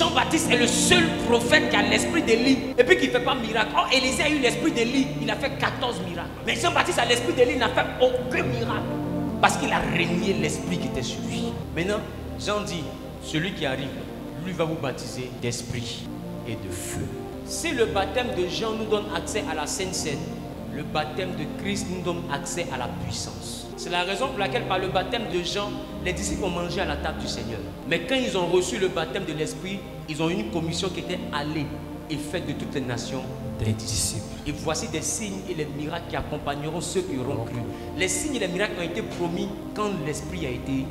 Jean-Baptiste est le seul prophète qui a l'esprit d'Élie et puis qui ne fait pas miracle. Or, Élisée a eu l'esprit d'Élie, il a fait 14 miracles. Mais Jean-Baptiste a l'esprit d'Élie, il n'a fait aucun miracle. Parce qu'il a régné l'esprit qui était sur lui. Maintenant, Jean dit, celui qui arrive, lui va vous baptiser d'esprit et de feu. Si le baptême de Jean nous donne accès à la Sainte Seine, le baptême de Christ nous donne accès à la puissance. C'est la raison pour laquelle par le baptême de Jean, les disciples ont mangé à la table du Seigneur. Mais quand ils ont reçu le baptême de l'Esprit, ils ont eu une commission qui était allée et faite de toutes les nations des disciples. Et voici des signes et les miracles qui accompagneront ceux qui auront cru. Les signes et les miracles ont été promis quand l'Esprit a été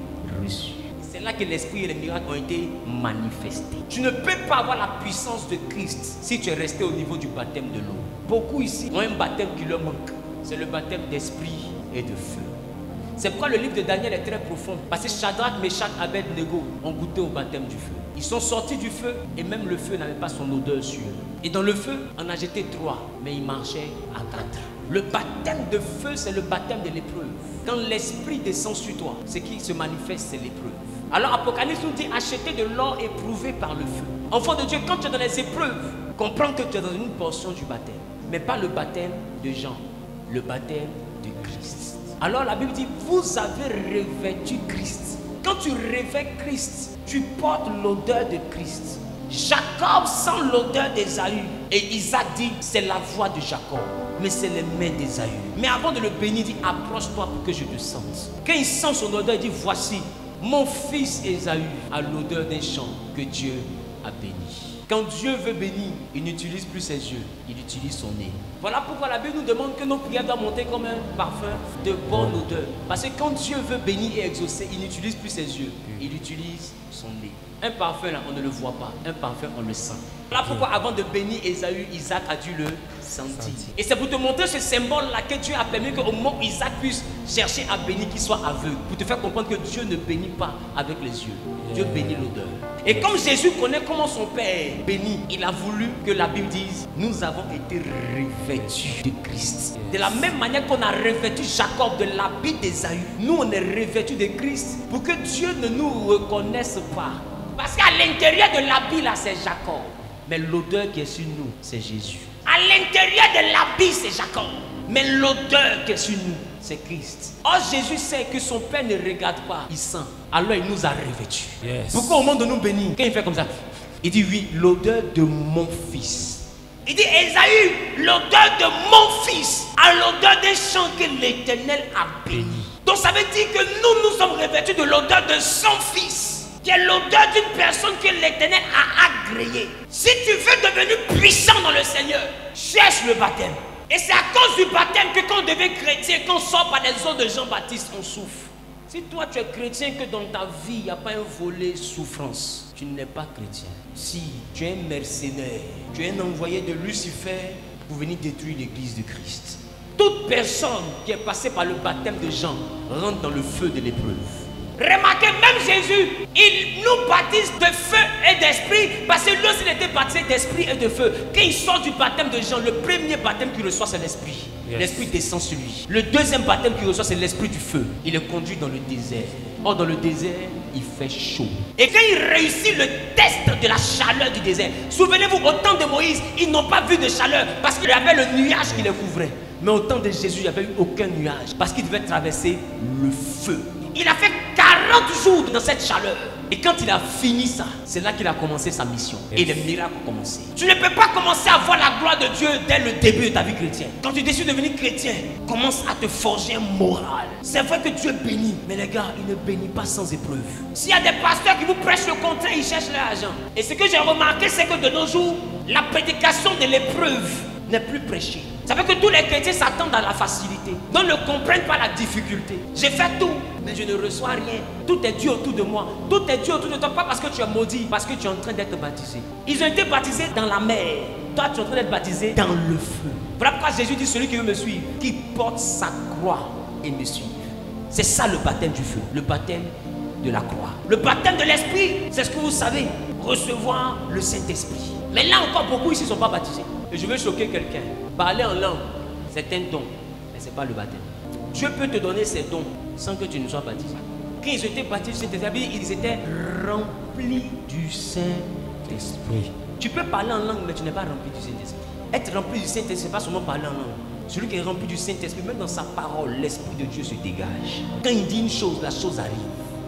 reçu. C'est là que l'Esprit et les miracles ont été manifestés. Tu ne peux pas avoir la puissance de Christ si tu es resté au niveau du baptême de l'eau. Beaucoup ici ont un baptême qui leur manque. C'est le baptême d'esprit et de feu. C'est pourquoi le livre de Daniel est très profond. Parce que Shadrach, Meshach, Abed-Nego ont goûté au baptême du feu. Ils sont sortis du feu et même le feu n'avait pas son odeur sur eux. Et dans le feu, on a jeté 3, mais ils marchaient à 4. Le baptême de feu, c'est le baptême de l'épreuve. Quand l'esprit descend sur toi, ce qui se manifeste, c'est l'épreuve. Alors Apocalypse nous dit acheter de l'or éprouvé par le feu. Enfant de Dieu, quand tu es dans les épreuves, comprends que tu es dans une portion du baptême. Mais pas le baptême de Jean, le baptême de Christ. Alors la Bible dit, vous avez revêtu Christ. Quand tu revêts Christ, tu portes l'odeur de Christ. Jacob sent l'odeur d'Ésaü. Et Isaac dit, c'est la voix de Jacob. Mais c'est les mains d'Ésaü. Mais avant de le bénir, il dit, approche-toi pour que je te sente. Quand il sent son odeur, il dit, voici, mon fils Ésaü a l'odeur d'un champ que Dieu a béni. Quand Dieu veut bénir, il n'utilise plus ses yeux, il utilise son nez. Voilà pourquoi la Bible nous demande que nos prières doivent monter comme un parfum de bonne odeur. Parce que quand Dieu veut bénir et exaucer, il n'utilise plus ses yeux, il utilise son nez. Un parfum là, on ne le voit pas. Un parfum, on le sent. Voilà pourquoi avant de bénir Ésaü, Isaac a dû le sentir. Et c'est pour te montrer ce symbole-là que Dieu a permis qu'au moment où Isaac puisse chercher à bénir, qu'il soit aveugle. Pour te faire comprendre que Dieu ne bénit pas avec les yeux. Dieu bénit l'odeur. Et comme Jésus connaît comment son Père bénit, il a voulu que la Bible dise, nous avons été revêtus de Christ. De la même manière qu'on a revêtu Jacob de l'habit d'Ésaü, nous on est revêtus de Christ pour que Dieu ne nous reconnaisse pas. Parce qu'à l'intérieur de l'habit là, c'est Jacob. Mais l'odeur qui est sur nous, c'est Jésus. À l'intérieur de l'habit, c'est Jacob. Mais l'odeur qui est sur nous, c'est Christ. Or, Jésus sait que son Père ne regarde pas, il sent. Alors, il nous a revêtus. Yes. Pourquoi au moment de nous bénir, quand il fait comme ça, il dit oui, l'odeur de mon fils. Il dit Ésaü, l'odeur de mon fils, à l'odeur des champs que l'Éternel a béni. Donc, ça veut dire que nous sommes revêtus de l'odeur de son fils, qui est l'odeur d'une personne que l'Éternel a agréée. Si tu veux devenir puissant dans le Seigneur, cherche le baptême. Et c'est à cause du baptême que quand on devient chrétien, quand on sort par les eaux de Jean-Baptiste, on souffre. Si toi tu es chrétien, que dans ta vie, il n'y a pas un volet souffrance, tu n'es pas chrétien. Si tu es un mercenaire, tu es un envoyé de Lucifer pour venir détruire l'église de Christ. Toute personne qui est passée par le baptême de Jean rentre dans le feu de l'épreuve. Remarquez, même Jésus, il nous baptise de feu et d'esprit, parce que lorsqu'il était baptisé d'esprit et de feu, quand il sort du baptême de Jean, le premier baptême qu'il reçoit, c'est l'esprit. Yes. L'esprit descend sur lui. Le deuxième baptême qu'il reçoit, c'est l'esprit du feu. Il est conduit dans le désert. Or, dans le désert, il fait chaud. Et quand il réussit le test de la chaleur du désert, souvenez-vous, au temps de Moïse, ils n'ont pas vu de chaleur, parce qu'il y avait le nuage qui les couvrait. Mais au temps de Jésus, il n'y avait eu aucun nuage, parce qu'il devait traverser le feu. Il a fait 40 jours dans cette chaleur. Et quand il a fini ça, c'est là qu'il a commencé sa mission. Yes. Et les miracles ont commencé. Tu ne peux pas commencer à voir la gloire de Dieu dès le début de ta vie chrétienne. Quand tu décides de devenir chrétien, commence à te forger un moral. C'est vrai que Dieu bénit, mais les gars, il ne bénit pas sans épreuve. S'il y a des pasteurs qui vous prêchent le contraire, ils cherchent leur argent. Et ce que j'ai remarqué, c'est que de nos jours, la prédication de l'épreuve n'est plus prêchée. Ça veut dire que tous les chrétiens s'attendent à la facilité. Donc ne comprennent pas la difficulté. J'ai fait tout, mais je ne reçois rien. Tout est Dieu autour de moi. Tout est Dieu autour de toi. Pas parce que tu es maudit, parce que tu es en train d'être baptisé. Ils ont été baptisés dans la mer. Toi, tu es en train d'être baptisé dans le feu. Voilà pourquoi Jésus dit, celui qui veut me suivre, qui porte sa croix et me suive. C'est ça le baptême du feu. Le baptême de la croix. Le baptême de l'esprit, c'est ce que vous savez. Recevoir le Saint-Esprit. Mais là encore, beaucoup ici ne sont pas baptisés. Et je veux choquer quelqu'un. Parler en langue, c'est un don, mais ce n'est pas le baptême. Dieu peut te donner ses dons sans que tu ne sois baptisé. Quand ils étaient baptisés, ils étaient remplis du Saint-Esprit. Saint-Esprit. Tu peux parler en langue, mais tu n'es pas rempli du Saint-Esprit. Être rempli du Saint-Esprit, ce n'est pas seulement parler en langue. Celui qui est rempli du Saint-Esprit, même dans sa parole, l'Esprit de Dieu se dégage. Quand il dit une chose, la chose arrive.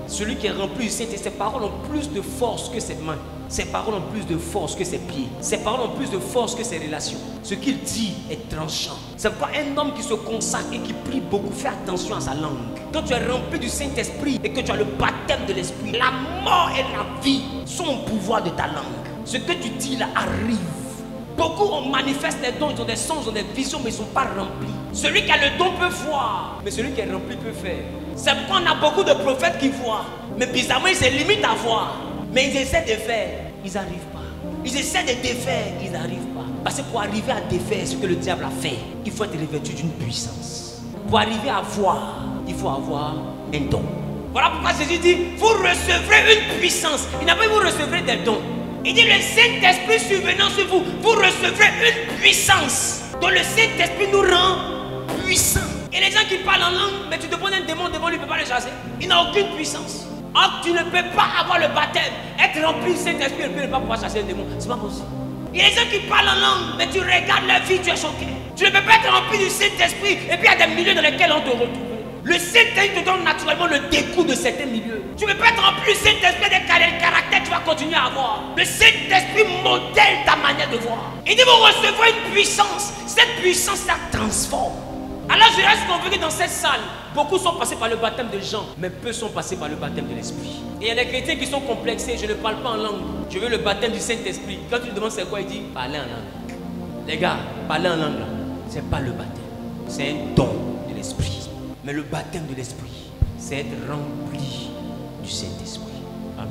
Celui qui est rempli du Saint-Esprit, ses paroles ont plus de force que ses mains. Ses paroles ont plus de force que ses pieds. Ses paroles ont plus de force que ses relations. Ce qu'il dit est tranchant. C'est pourquoi un homme qui se consacre et qui prie beaucoup, fait attention à sa langue. Quand tu es rempli du Saint-Esprit et que tu as le baptême de l'Esprit, la mort et la vie sont au pouvoir de ta langue. Ce que tu dis là arrive. Beaucoup on manifeste les dons, ils ont des sons, ils ont des visions, mais ils ne sont pas remplis. Celui qui a le don peut voir, mais celui qui est rempli peut faire. C'est pourquoi on a beaucoup de prophètes qui voient, mais bizarrement ils se limitent à voir. Mais ils essaient de faire, ils n'arrivent pas. Ils essaient de défaire, ils n'arrivent pas. Parce que pour arriver à défaire ce que le diable a fait, il faut être revêtu d'une puissance. Pour arriver à voir, il faut avoir un don. Voilà pourquoi Jésus dit, vous recevrez une puissance. Il n'a pas dit vous recevrez des dons. Il dit le Saint-Esprit survenant sur vous, vous recevrez une puissance. Donc le Saint-Esprit nous rend puissants. Et les gens qui parlent en langue, mais tu te poses un démon devant lui, il ne peut pas le chasser. Il n'a aucune puissance. Or, tu ne peux pas avoir le baptême, être rempli du Saint-Esprit et ne pas pouvoir chasser un démon. C'est pas possible. Il y a des gens qui parlent en langue, mais tu regardes leur vie, tu es choqué. Tu ne peux pas être rempli du Saint-Esprit et puis il y a des milieux dans lesquels on te retrouve. Le Saint-Esprit te donne naturellement le dégoût de certains milieux. Tu ne peux pas être rempli du Saint-Esprit des caractères que tu vas continuer à avoir. Le Saint-Esprit modèle ta manière de voir. Il dit vous recevrez une puissance. Cette puissance, ça transforme. Alors je reste convaincu dans cette salle, beaucoup sont passés par le baptême de Jean, mais peu sont passés par le baptême de l'Esprit. Et il y a des chrétiens qui sont complexés, je ne parle pas en langue, je veux le baptême du Saint-Esprit. Quand tu lui demandes c'est quoi, il dit parler en langue. Les gars, parler en langue, c'est pas le baptême, c'est un don de l'Esprit. Mais le baptême de l'Esprit, c'est être rempli du Saint-Esprit. Amen.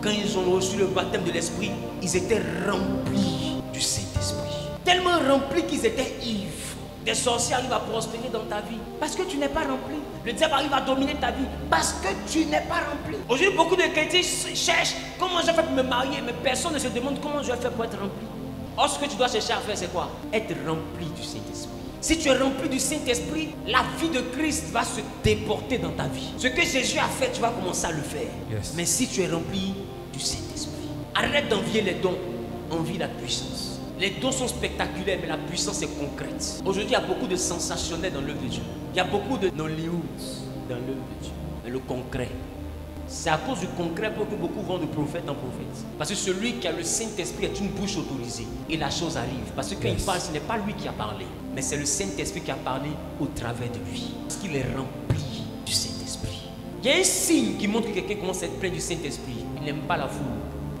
Quand ils ont reçu le baptême de l'Esprit, ils étaient remplis du Saint-Esprit. Tellement remplis qu'ils étaient ivres. Des sorciers arrivent à prospérer dans ta vie parce que tu n'es pas rempli. Le diable arrive à dominer ta vie parce que tu n'es pas rempli. Aujourd'hui, beaucoup de chrétiens cherchent comment je vais faire pour me marier, mais personne ne se demande comment je vais faire pour être rempli. Or, ce que tu dois chercher à faire, c'est quoi? Être rempli du Saint-Esprit. Si tu es rempli du Saint-Esprit, la vie de Christ va se déporter dans ta vie. Ce que Jésus a fait, tu vas commencer à le faire. Yes. Mais si tu es rempli du Saint-Esprit, arrête d'envier les dons, envie la puissance. Les dons sont spectaculaires, mais la puissance est concrète. Aujourd'hui, il y a beaucoup de sensationnels dans l'œuvre de Dieu. Il y a beaucoup de Nollywood dans l'œuvre de Dieu. Mais le concret, c'est à cause du concret que beaucoup vont de prophète en prophète. Parce que celui qui a le Saint-Esprit est une bouche autorisée. Et la chose arrive. Parce que quand il parle, ce n'est pas lui qui a parlé, mais c'est le Saint-Esprit qui a parlé au travers de lui. Parce qu'il est rempli du Saint-Esprit. Il y a un signe qui montre que quelqu'un commence à être plein du Saint-Esprit. Il n'aime pas la foule.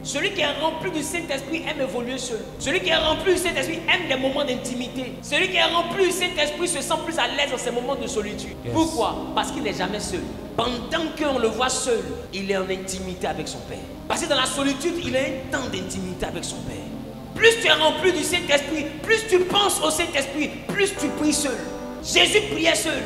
Celui qui est rempli du Saint-Esprit aime évoluer seul. Celui qui est rempli du Saint-Esprit aime des moments d'intimité. Celui qui est rempli du Saint-Esprit se sent plus à l'aise dans ces moments de solitude. Yes. Pourquoi? Parce qu'il n'est jamais seul. Pendant qu'on le voit seul, il est en intimité avec son Père. Parce que dans la solitude, il a un temps d'intimité avec son Père. Plus tu es rempli du Saint-Esprit, plus tu penses au Saint-Esprit, plus tu pries seul. Jésus priait seul.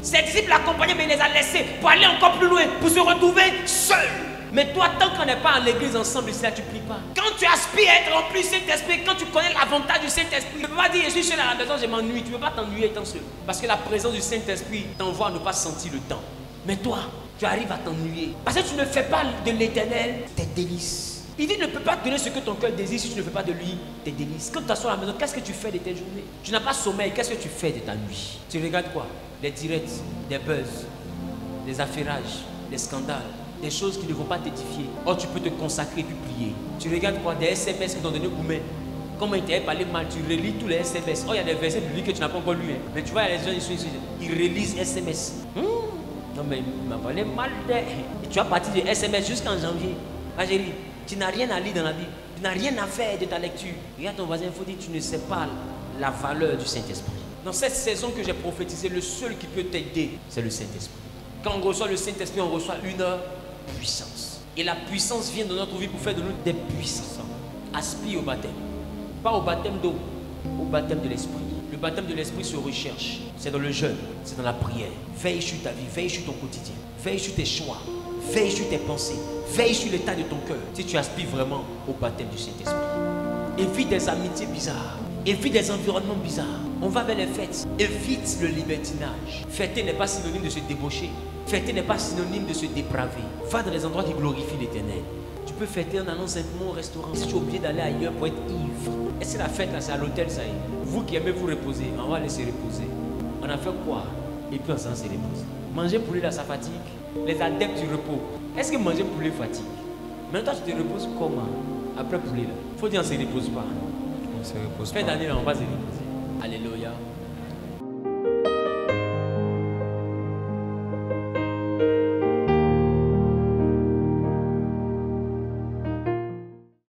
Ses disciples l'accompagnaient, mais il les a laissés pour aller encore plus loin, pour se retrouver seul. Mais toi, tant qu'on n'est pas à l'église ensemble, ici, là, tu ne pries pas. Quand tu aspires à être rempli du Saint-Esprit, quand tu connais l'avantage du Saint-Esprit, tu ne peux pas dire je suis seul à la maison, je m'ennuie. Tu ne peux pas t'ennuyer étant seul. Parce que la présence du Saint-Esprit t'envoie à ne pas sentir le temps. Mais toi, tu arrives à t'ennuyer. Parce que tu ne fais pas de l'Éternel tes délices. Il dit ne peut pas te donner ce que ton cœur désire si tu ne fais pas de lui tes délices. Quand tu t'assois à la maison, qu'est-ce que tu fais de tes journées? Tu n'as pas sommeil, qu'est-ce que tu fais de ta nuit? Tu regardes quoi? Les directs, des buzz, des affairages, des scandales. Des choses qui ne vont pas t'édifier. Or, tu peux te consacrer et puis prier. Tu regardes quoi? Des SMS qui t'ont donné Goumé. Comment il t'avait parlé mal, tu relis tous les SMS. Oh, il y a des versets bibliques que tu n'as pas encore lu. Hein. Mais tu vois, les gens, ils relisent SMS. Non, mais il m'a parlé mal. Et tu vas partir de SMS jusqu'en janvier. Ma chérie, tu n'as rien à lire dans la Bible. Tu n'as rien à faire de ta lecture. Regarde ton voisin, il faut dire tu ne sais pas la valeur du Saint-Esprit. Dans cette saison que j'ai prophétisé, le seul qui peut t'aider, c'est le Saint-Esprit. Quand on reçoit le Saint-Esprit, on reçoit une puissance. Et la puissance vient dans notre vie pour faire de nous des puissants. Aspire au baptême. Pas au baptême d'eau, au baptême de l'esprit. Le baptême de l'esprit se recherche. C'est dans le jeûne, c'est dans la prière. Veille sur ta vie, veille sur ton quotidien. Veille sur tes choix, veille sur tes pensées. Veille sur l'état de ton cœur. Si tu aspires vraiment au baptême du Saint-Esprit. Évite des amitiés bizarres. Évite des environnements bizarres. On va vers les fêtes. Évite le libertinage. Fêter n'est pas synonyme de se débaucher. Fêter n'est pas synonyme de se dépraver. Va dans les endroits qui glorifient l'Éternel. Tu peux fêter en allant simplement au restaurant. Si tu es obligé d'aller ailleurs pour être ivre. Est-ce que la fête là, c'est à l'hôtel, ça y est? Vous qui aimez vous reposer, on va laisser reposer. On a fait quoi? Et puis on s'en se repose. Manger poulet là, ça fatigue. Les adeptes du repos. Est-ce que manger poulet fatigue? Maintenant, tu te reposes comment? Après poulet là. Faut dire on ne se repose pas. On se repose Fin pas. d'année là, on va se reposer. Alléluia.